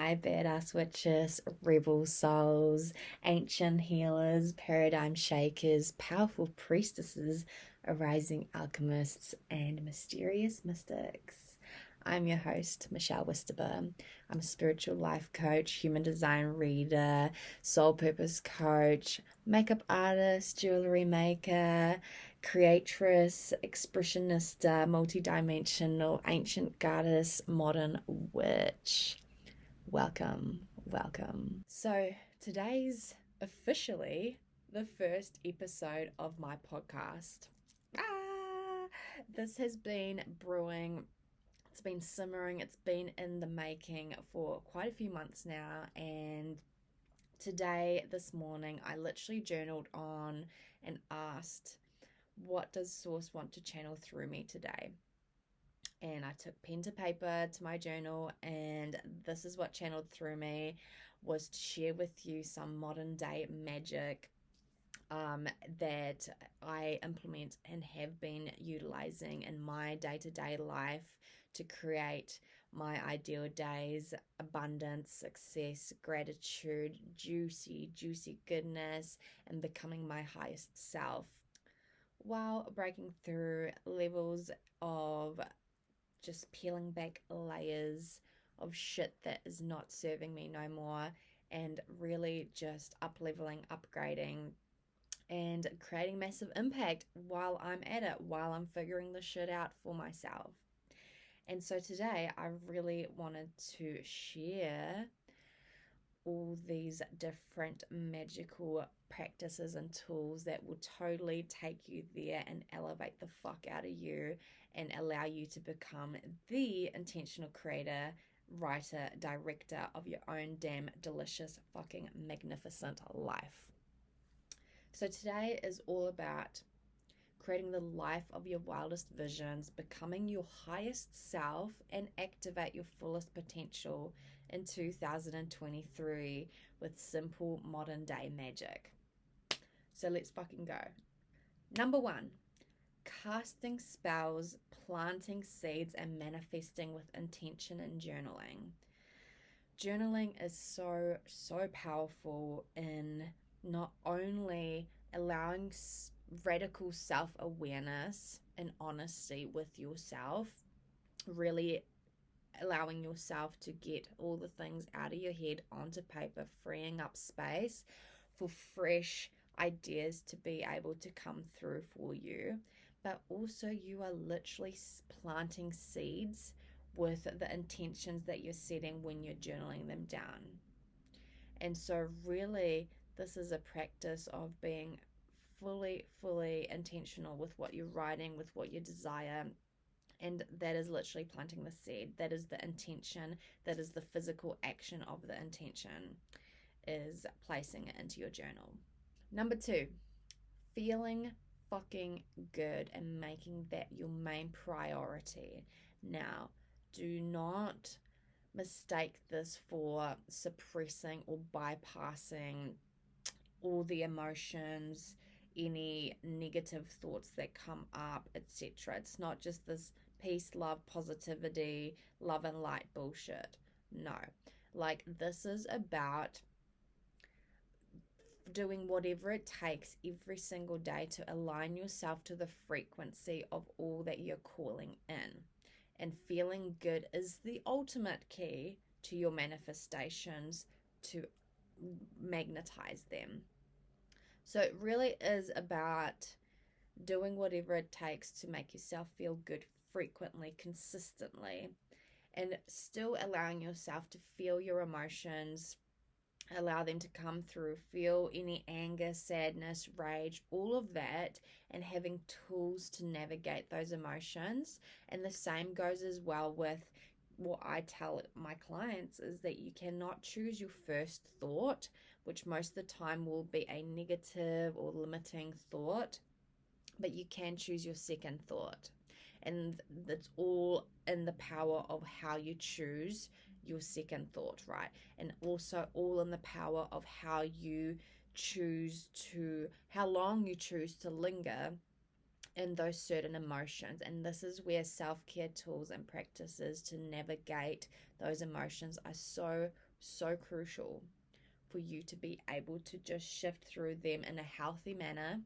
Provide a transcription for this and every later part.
Hi, badass witches, rebel souls, ancient healers, paradigm shakers, powerful priestesses, arising alchemists, and mysterious mystics. I'm your host, Michelle Wisterber. I'm a spiritual life coach, human design reader, soul purpose coach, makeup artist, jewelry maker, creatress, expressionista, multidimensional, ancient goddess, modern witch. Welcome, welcome. So, today's officially the first episode of my podcast. This has been brewing, it's been simmering, it's been in the making for quite a few months now. And today, this morning, I literally journaled on and asked, what does Source want to channel through me today? And I took pen to paper to my journal, and this is what channeled through me, was to share with you some modern day magic that I implement and have been utilizing in my day-to-day life to create my ideal days, abundance, success, gratitude, juicy goodness, and becoming my highest self while breaking through levels of just peeling back layers of shit that is not serving me no more, and really just up leveling, upgrading, and creating massive impact while I'm at it, while I'm figuring the shit out for myself. And so today I really wanted to share all these different magical practices and tools that will totally take you there and elevate the fuck out of you and allow you to become the intentional creator, writer, director of your own damn delicious, fucking magnificent life. So today is all about creating the life of your wildest visions, becoming your highest self, and activate your fullest potential in 2023 with simple modern day magic. So let's fucking go. Number one, casting spells, planting seeds, and manifesting with intention and journaling. Journaling is so powerful in not only allowing radical self-awareness and honesty with yourself, really allowing yourself to get all the things out of your head onto paper, freeing up space for fresh ideas to be able to come through for you. But also, you are literally planting seeds with the intentions that you're setting when you're journaling them down. And so, really, this is a practice of being fully intentional with what you're writing, with what you desire. And that is literally planting the seed. That is the intention. That is the physical action of the intention, is placing it into your journal. Number two, feeling fucking good and making that your main priority. Now, do not mistake this for suppressing or bypassing all the emotions, any negative thoughts that come up, etc. It's not just this peace, love, positivity, love and light bullshit. No. Like, this is about doing whatever it takes every single day to align yourself to the frequency of all that you're calling in. And feeling good is the ultimate key to your manifestations, to magnetize them. So it really is about doing whatever it takes to make yourself feel good frequently, consistently, and still allowing yourself to feel your emotions, allow them to come through, feel any anger, sadness, rage, all of that, and having tools to navigate those emotions. And the same goes as well with what I tell my clients, is that you cannot choose your first thought, which most of the time will be a negative or limiting thought, but you can choose your second thought. And that's all in the power of how you choose your second thought, right? And also all in the power of how long you choose to linger in those certain emotions. And this is where self-care tools and practices to navigate those emotions are so So crucial for you to be able to just shift through them in a healthy manner,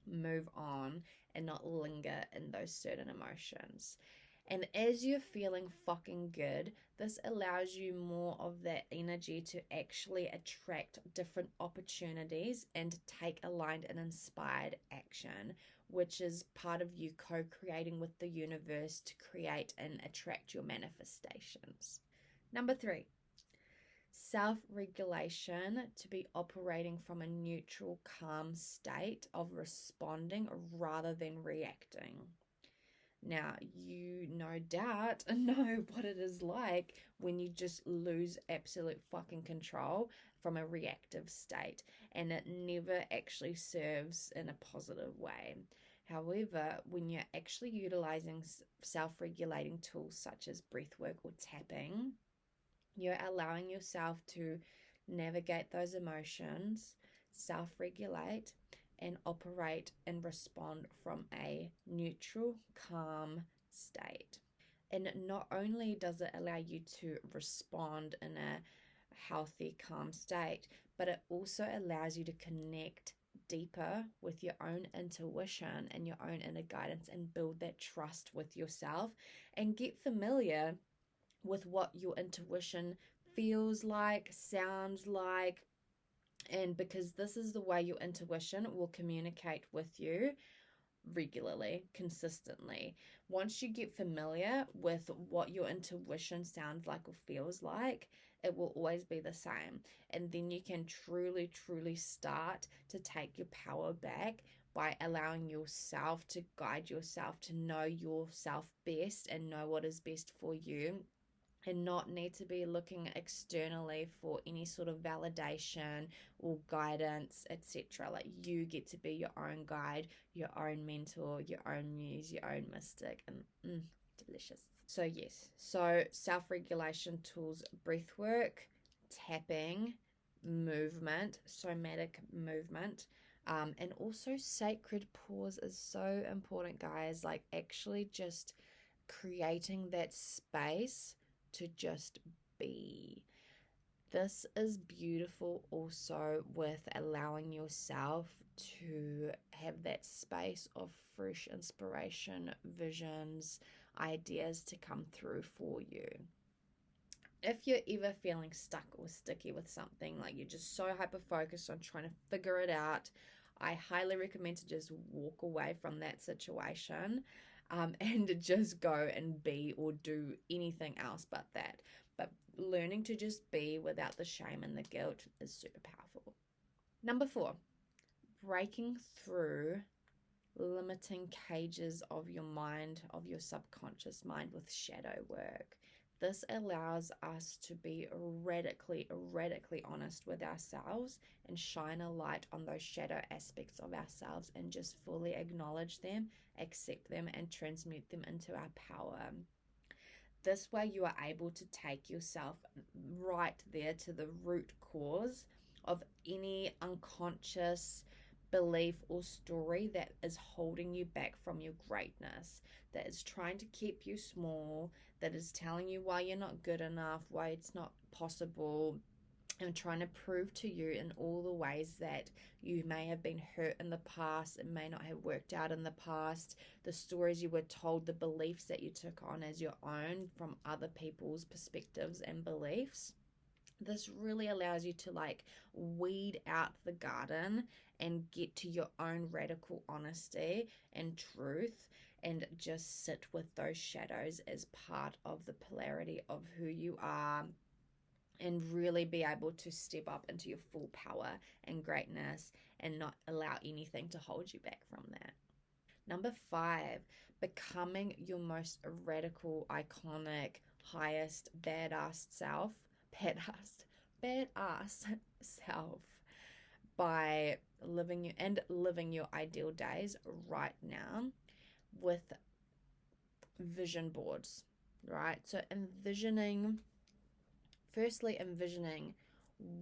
move on, and not linger in those certain emotions. And as you're feeling fucking good, this allows you more of that energy to actually attract different opportunities and take aligned and inspired action, which is part of you co creating with the universe to create and attract your manifestations. Number 3, self regulation, to be operating from a neutral, calm state of responding rather than reacting. Now, you no doubt know what it is like when you just lose absolute fucking control from a reactive state, and it never actually serves in a positive way. However, when you're actually utilizing self regulating tools such as breathwork or tapping, you're allowing yourself to navigate those emotions, self regulate, and operate and respond from a neutral, calm state. And not only does it allow you to respond in a healthy, calm state, but it also allows you to connect deeper with your own intuition and your own inner guidance and build that trust with yourself and get familiar with what your intuition feels like, sounds like, and because this is the way your intuition will communicate with you regularly, consistently. Once you get familiar with what your intuition sounds like or feels like, it will always be the same. And then you can truly, truly start to take your power back by allowing yourself to guide yourself, to know yourself best and know what is best for you, and not need to be looking externally for any sort of validation or guidance, etc. Like, you get to be your own guide, your own mentor, your own muse, your own mystic, and delicious. So yes, so self-regulation tools, breath work, tapping, movement, somatic movement, and also sacred pause is so important, guys. Like, actually just creating that space to just be. This is beautiful also with allowing yourself to have that space of fresh inspiration, visions, ideas to come through for you. If you're ever feeling stuck or sticky with something, like you're just so hyper focused on trying to figure it out, I highly recommend to just walk away from that situation, and just go and be or do anything else but that. But learning to just be without the shame and the guilt is super powerful. Number 4, breaking through limiting cages of your mind, of your subconscious mind, with shadow work. This allows us to be radically honest with ourselves and shine a light on those shadow aspects of ourselves and just fully acknowledge them, accept them, and transmute them into our power. This way, you are able to take yourself right there to the root cause of any unconscious belief or story that is holding you back from your greatness, that is trying to keep you small, that is telling you why you're not good enough, why it's not possible, and trying to prove to you in all the ways that you may have been hurt in the past, it may not have worked out in the past, the stories you were told, the beliefs that you took on as your own from other people's perspectives and beliefs. This really allows you to like weed out the garden and get to your own radical honesty and truth, and just sit with those shadows as part of the polarity of who you are, and really be able to step up into your full power and greatness and not allow anything to hold you back from that. Number 5, becoming your most radical, iconic, highest, badass self, badass self, by living your ideal days right now with vision boards, right? So envisioning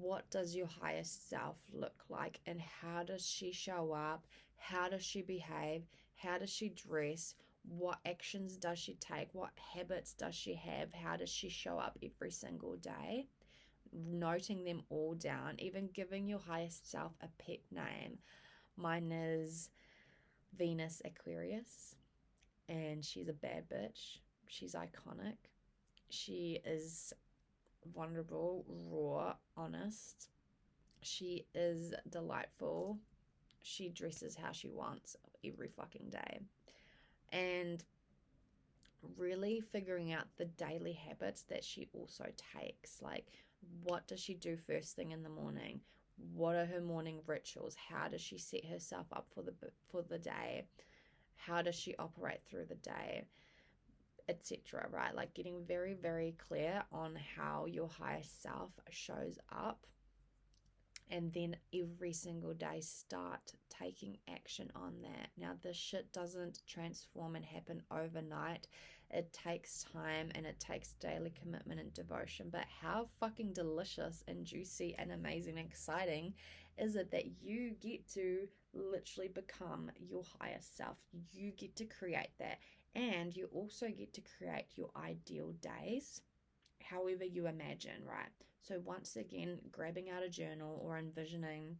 what does your highest self look like, and how does she show up, how does she behave, how does she dress, what actions does she take, what habits does she have, how does she show up every single day. noting them all down, even giving your highest self a pet name. Mine is Venus Aquarius, and she's a bad bitch. She's iconic. She is vulnerable, raw, honest. She is delightful. She dresses how she wants every fucking day. And really figuring out the daily habits that she also takes. Like, what does she do first thing in the morning? What are her morning rituals? How does she set herself up for the day? How does she operate through the day? Etc. Right? Like getting very, very clear on how your highest self shows up, and then every single day start taking action on that. Now, this shit doesn't transform and happen overnight. It takes time and it takes daily commitment and devotion. But how fucking delicious and juicy and amazing and exciting is it that you get to literally become your highest self? You get to create that, and you also get to create your ideal days however you imagine, right? So, once again, grabbing out a journal or envisioning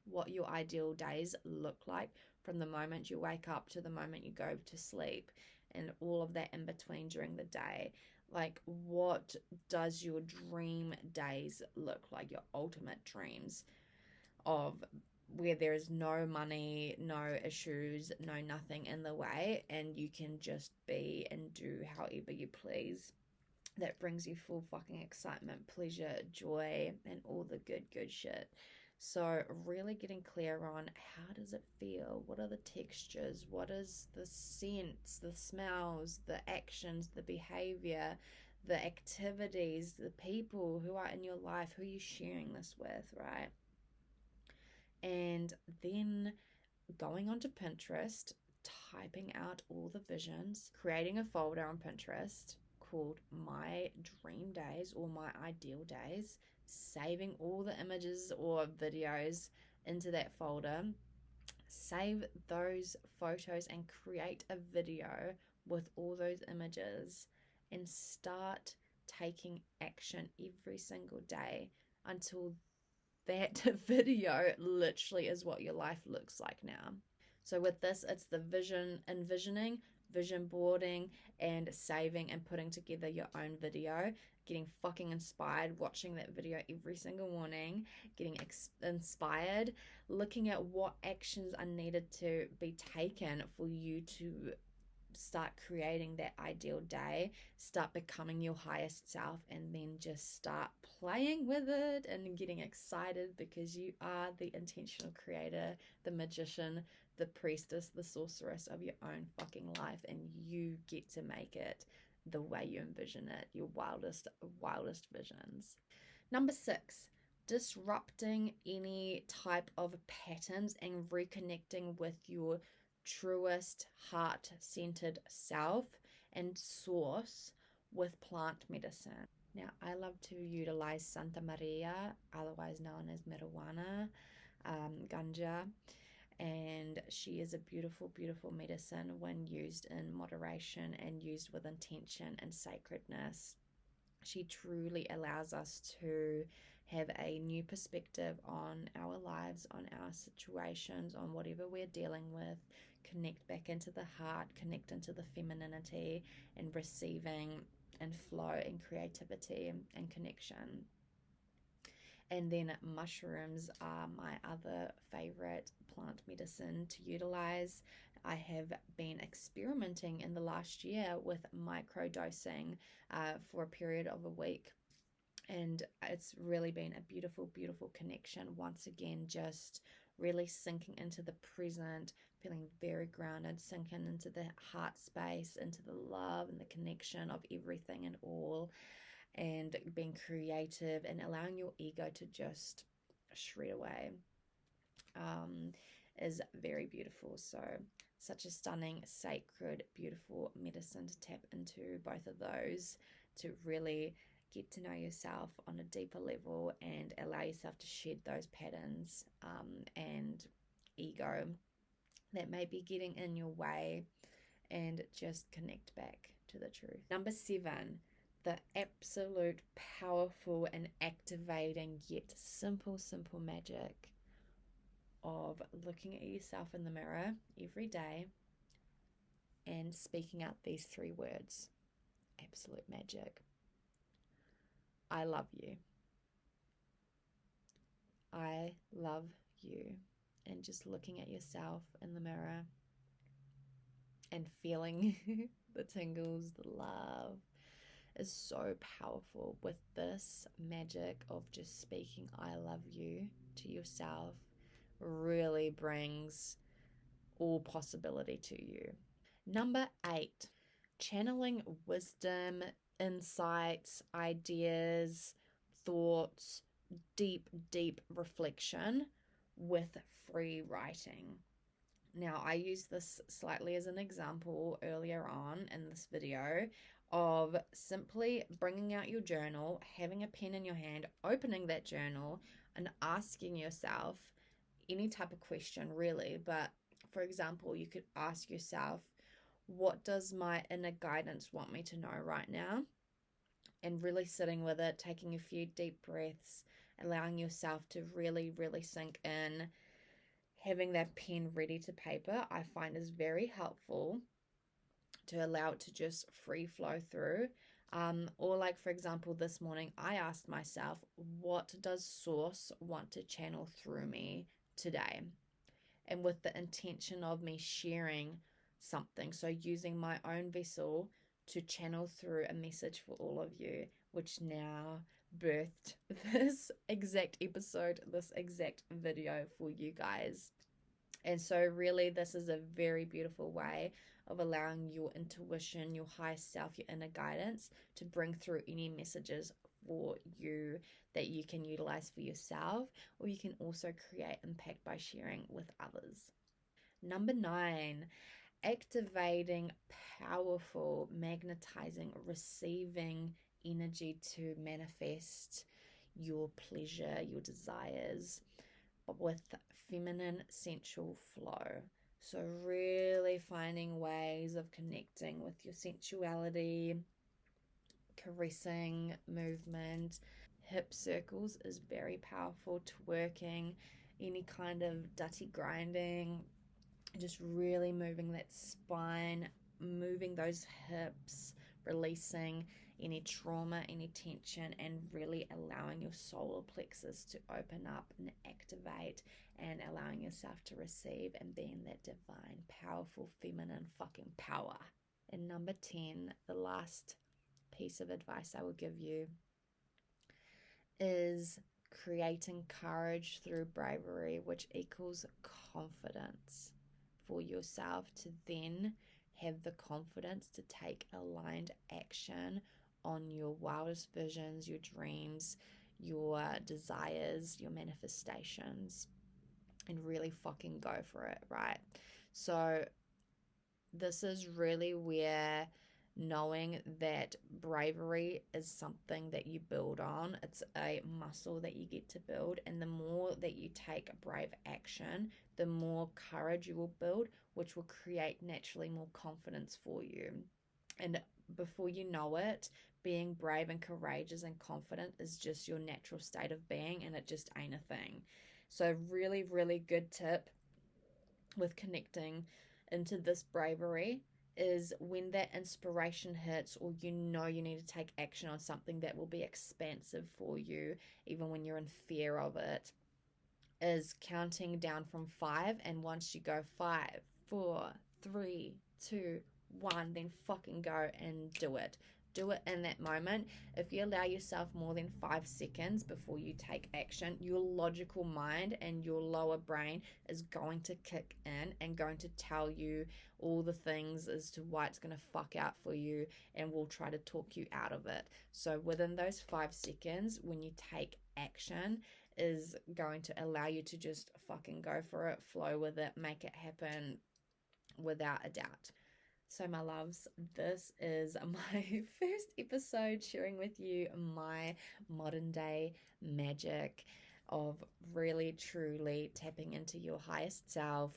what your ideal days look like from the moment you wake up to the moment you go to sleep, and all of that in between during the day. Like, what does your dream days look like? Your ultimate dreams of where there is no money, no issues, no nothing in the way, and you can just be and do however you please. That brings you full fucking excitement, pleasure, joy, and all the good shit. So really getting clear on how does it feel? What are the textures? What is the scents, the smells, the actions, the behavior, the activities, the people who are in your life, who are you sharing this with, right? And then going onto Pinterest, typing out all the visions, creating a folder on Pinterest called My Dream Days or My Ideal Days, saving all the images or videos into that folder. Save those photos and create a video with all those images, and start taking action every single day until that video literally is what your life looks like now. So with this, it's the envisioning, vision boarding, and saving and putting together your own video, getting fucking inspired, watching that video every single morning, getting inspired, looking at what actions are needed to be taken for you to start creating that ideal day, start becoming your highest self, and then just start playing with it and getting excited because you are the intentional creator, the magician, the priestess, the sorceress of your own fucking life, and you get to make it the way you envision it, your wildest visions. Number 6, disrupting any type of patterns and reconnecting with your truest heart-centered self and source with plant medicine. Now, I love to utilize Santa Maria, otherwise known as marijuana, ganja, and she is a beautiful, beautiful medicine when used in moderation and used with intention and sacredness. She truly allows us to have a new perspective on our lives, on our situations, on whatever we're dealing with, connect back into the heart, connect into the femininity, and receiving and flow and creativity and connection. And then mushrooms are my other favorite plant medicine to utilize. I have been experimenting in the last year with microdosing for a period of a week. And it's really been a beautiful, beautiful connection. Once again, just really sinking into the present, feeling very grounded, sinking into the heart space, into the love and the connection of everything and all, and being creative and allowing your ego to just shred away is very beautiful. So, such a stunning, sacred, beautiful medicine to tap into both of those to really get to know yourself on a deeper level and allow yourself to shed those patterns and ego that may be getting in your way, and just connect back to the truth. Number 7, the absolute powerful and activating yet simple, simple magic of looking at yourself in the mirror every day and speaking out these 3 words. Absolute magic. I love you. I love you. And just looking at yourself in the mirror and feeling the tingles, the love is so powerful. With this magic of just speaking I love you to yourself really brings all possibility to you. Number 8, channeling wisdom, insights, ideas, thoughts, deep, deep reflection with free writing. Now, I used this slightly as an example earlier on in this video of simply bringing out your journal, having a pen in your hand, opening that journal, and asking yourself any type of question, really. But for example, you could ask yourself, what does my inner guidance want me to know right now? And really sitting with it, taking a few deep breaths, allowing yourself to really, really sink in. Having that pen ready to paper, I find is very helpful to allow it to just free flow through. Or, like, for example, this morning, I asked myself, what does Source want to channel through me today? And with the intention of me sharing something. So, using my own vessel to channel through a message for all of you, which now birthed this exact episode, this exact video for you guys. And so, really, this is a very beautiful way of allowing your intuition, your higher self, your inner guidance to bring through any messages for you that you can utilize for yourself, or you can also create impact by sharing with others. Number 9, activating powerful, magnetizing, receiving energy to manifest your pleasure, your desires, but with feminine sensual flow. So, really finding ways of connecting with your sensuality, caressing movement. Hip circles is very powerful, twerking, any kind of dirty grinding, just really moving that spine, moving those hips, releasing any trauma, any tension, and really allowing your solar plexus to open up and activate, and allowing yourself to receive and be in that divine, powerful, feminine fucking power. And number 10, the last piece of advice I will give you is creating courage through bravery, which equals confidence for yourself to then have the confidence to take aligned action on your wildest visions, your dreams, your desires, your manifestations, and really fucking go for it, right? So, this is really where knowing that bravery is something that you build on. It's a muscle that you get to build, and the more that you take brave action, the more courage you will build, which will create naturally more confidence for you. And before you know it, being brave and courageous and confident is just your natural state of being, and it just ain't a thing. So, really, really good tip with connecting into this bravery is when that inspiration hits, or you know you need to take action on something that will be expansive for you, even when you're in fear of it, is counting down from 5. And once you go 5, 4, 3, 2, 1, then fucking go and do it. Do it in that moment. If you allow yourself more than 5 seconds before you take action, your logical mind and your lower brain is going to kick in and going to tell you all the things as to why it's going to fuck out for you, and will try to talk you out of it. So within those 5 seconds, when you take action, is going to allow you to just fucking go for it, flow with it, make it happen without a doubt. So, my loves, this is my first episode sharing with you my modern day magic of really truly tapping into your highest self,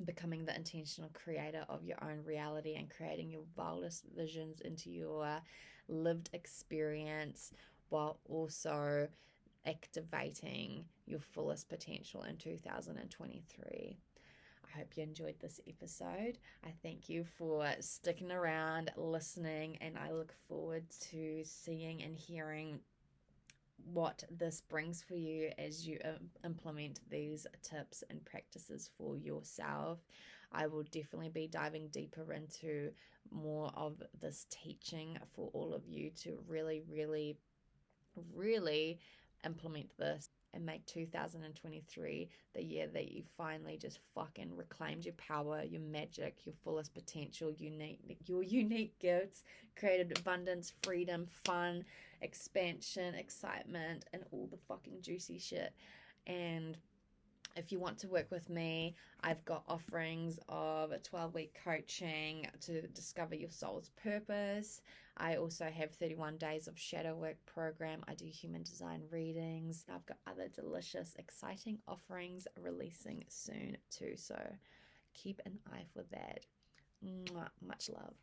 becoming the intentional creator of your own reality and creating your wildest visions into your lived experience, while also activating your fullest potential in 2023. I hope you enjoyed this episode. I thank you for sticking around, listening, and I look forward to seeing and hearing what this brings for you as you implement these tips and practices for yourself. I will definitely be diving deeper into more of this teaching for all of you to really, really, really implement this and make 2023 the year that you finally just fucking reclaimed your power, your magic, your fullest potential, your unique gifts, created abundance, freedom, fun, expansion, excitement, and all the fucking juicy shit. And if you want to work with me, I've got offerings of a 12-week coaching to discover your soul's purpose. I also have 31 days of shadow work program. I do human design readings. I've got other delicious, exciting offerings releasing soon too. So keep an eye for that. Much love.